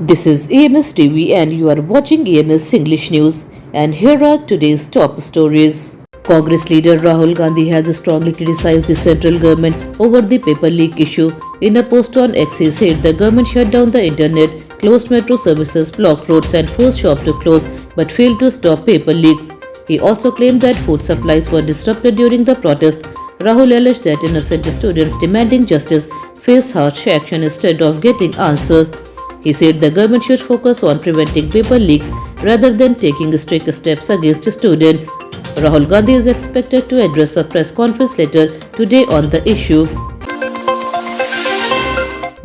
This is EMS TV and you are watching EMS English News, and here are today's top stories. Congress leader Rahul Gandhi has strongly criticized the central government over the paper leak issue. In a post on X, he said the government shut down the internet, closed metro services, blocked roads and forced shops to close but failed to stop paper leaks. He also claimed that food supplies were disrupted during the protest. Rahul alleged that innocent students demanding justice faced harsh action instead of getting answers. He said the government should focus on preventing paper leaks rather than taking strict steps against students. Rahul Gandhi is expected to address a press conference later today on the issue.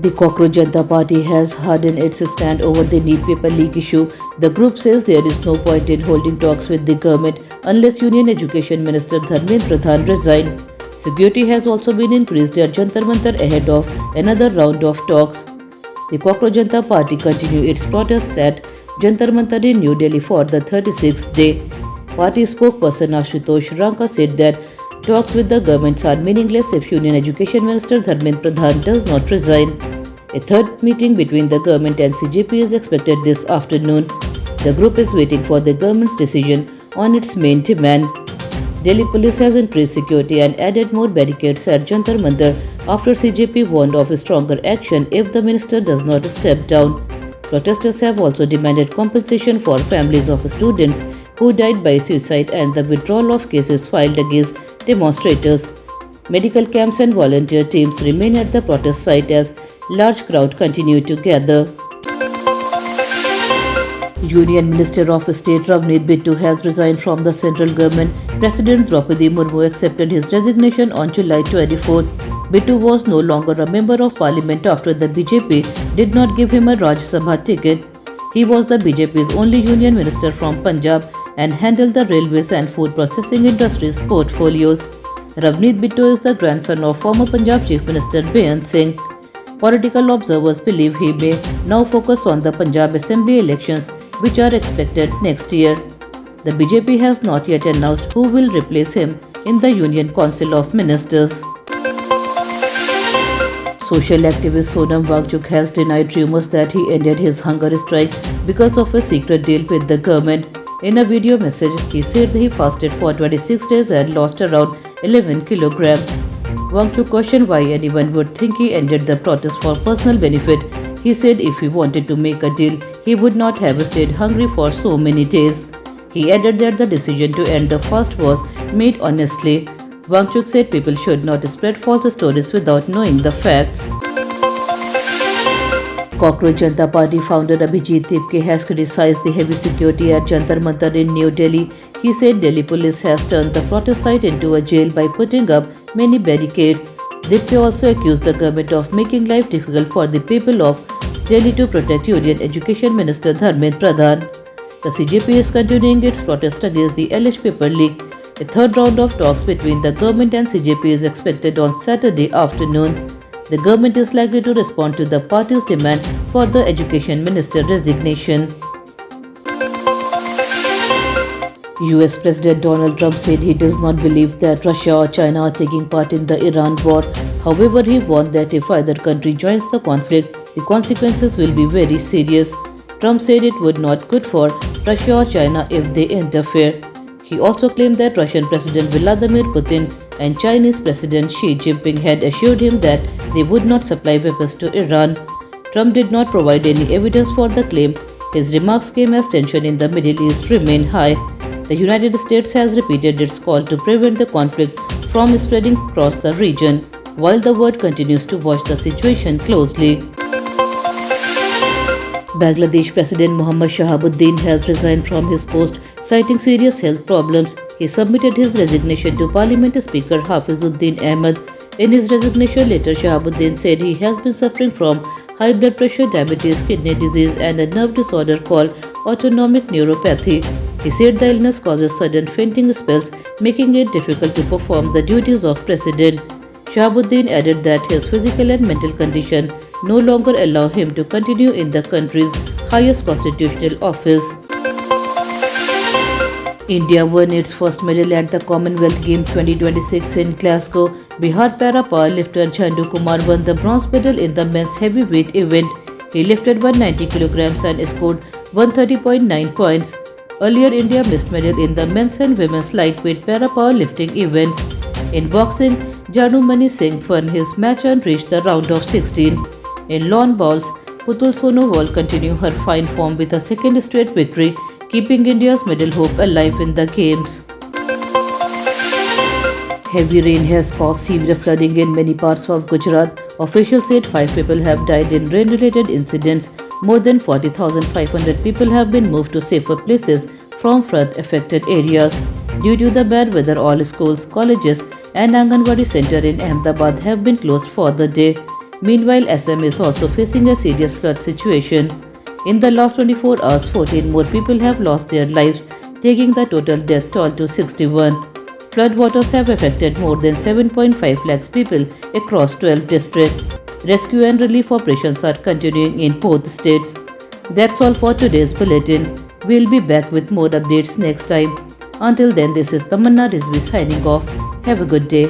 The Cockroach Janata Party has hardened its stand over the NEET paper leak issue. The group says there is no point in holding talks with the government unless Union Education Minister Dharmendra Pradhan resigns. Security has also been increased at Jantar Mantar ahead of another round of talks. The Cockroach Janata Party continued its protests at Jantar Mantar in New Delhi for the 36th day. Party spokesperson Ashutosh Ranka said that talks with the governments are meaningless if Union Education Minister Dharmendra Pradhan does not resign. A third meeting between the government and CJP is expected this afternoon. The group is waiting for the government's decision on its main demand. Delhi police has increased security and added more barricades at Jantar Mantar after CJP warned of stronger action if the minister does not step down. Protesters have also demanded compensation for families of students who died by suicide and the withdrawal of cases filed against demonstrators. Medical camps and volunteer teams remain at the protest site as large crowds continue to gather. Union Minister of State Ravneet Bittu has resigned from the central government. President Draupadi Murmu accepted his resignation on July 24. Bittu was no longer a member of parliament after the BJP did not give him a Rajya Sabha ticket. He was the BJP's only union minister from Punjab and handled the railways and food processing industries portfolios. Ravneet Bittu is the grandson of former Punjab Chief Minister Beyant Singh. Political observers believe he may now focus on the Punjab Assembly elections, which are expected next year. The BJP has not yet announced who will replace him in the Union Council of Ministers. Social activist Sonam Wangchuk has denied rumors that he ended his hunger strike because of a secret deal with the government. In a video message, he said he fasted for 26 days and lost around 11 kilograms. Wangchuk questioned why anyone would think he ended the protest for personal benefit. He said if he wanted to make a deal, he would not have stayed hungry for so many days. He added that the decision to end the fast was made honestly. Wangchuk said people should not spread false stories without knowing the facts. Cockroach Janata Party founder Abhijit Tipke has criticized the heavy security at Jantar Mantar in New Delhi. He said Delhi police has turned the protest site into a jail by putting up many barricades. Tipke also accused the government of making life difficult for the people of Delhi to protect Union Education Minister Dharmendra Pradhan. The CJP is continuing its protest against the alleged paper leak. A third round of talks between the government and CJP is expected on Saturday afternoon. The government is likely to respond to the party's demand for the Education Minister resignation. US President Donald Trump said he does not believe that Russia or China are taking part in the Iran war. However, he warned that if either country joins the conflict, the consequences will be very serious. Trump said it would not be good for Russia or China if they interfere. He also claimed that Russian President Vladimir Putin and Chinese President Xi Jinping had assured him that they would not supply weapons to Iran. Trump did not provide any evidence for the claim. His remarks came as tension in the Middle East remained high. The United States has repeated its call to prevent the conflict from spreading across the region, while the world continues to watch the situation closely. Bangladesh President Mohammad Shahabuddin has resigned from his post, citing serious health problems. He submitted his resignation to Parliament Speaker Hafizuddin Ahmed. In his resignation letter, Shahabuddin said he has been suffering from high blood pressure, diabetes, kidney disease and a nerve disorder called autonomic neuropathy. He said the illness causes sudden fainting spells, making it difficult to perform the duties of president. Shahabuddin added that his physical and mental condition no longer allow him to continue in the country's highest constitutional office. India won its first medal at the Commonwealth Games 2026 in Glasgow. Bihar para powerlifter Chandu Kumar won the bronze medal in the men's heavyweight event. He lifted 190 kilograms and scored 130.9 points. Earlier, India missed medal in the men's and women's lightweight para powerlifting events. In boxing, Janu Mani Singh won his match and reached the round of 16. In lawn bowls, Putul Sonowal continued her fine form with a second straight victory, keeping India's medal hope alive in the games. Heavy rain has caused severe flooding in many parts of Gujarat. Officials said 5 people have died in rain-related incidents. More than 40,500 people have been moved to safer places from flood-affected areas. Due to the bad weather, all schools, colleges, and Anganwadi Center in Ahmedabad have been closed for the day. Meanwhile, Assam is also facing a serious flood situation. In the last 24 hours, 14 more people have lost their lives, taking the total death toll to 61. Floodwaters have affected more than 7.5 lakhs people across 12 districts. Rescue and relief operations are continuing in both states. That's all for today's bulletin. We'll be back with more updates next time. Until then, this is Tamanna Rizvi signing off. Have a good day.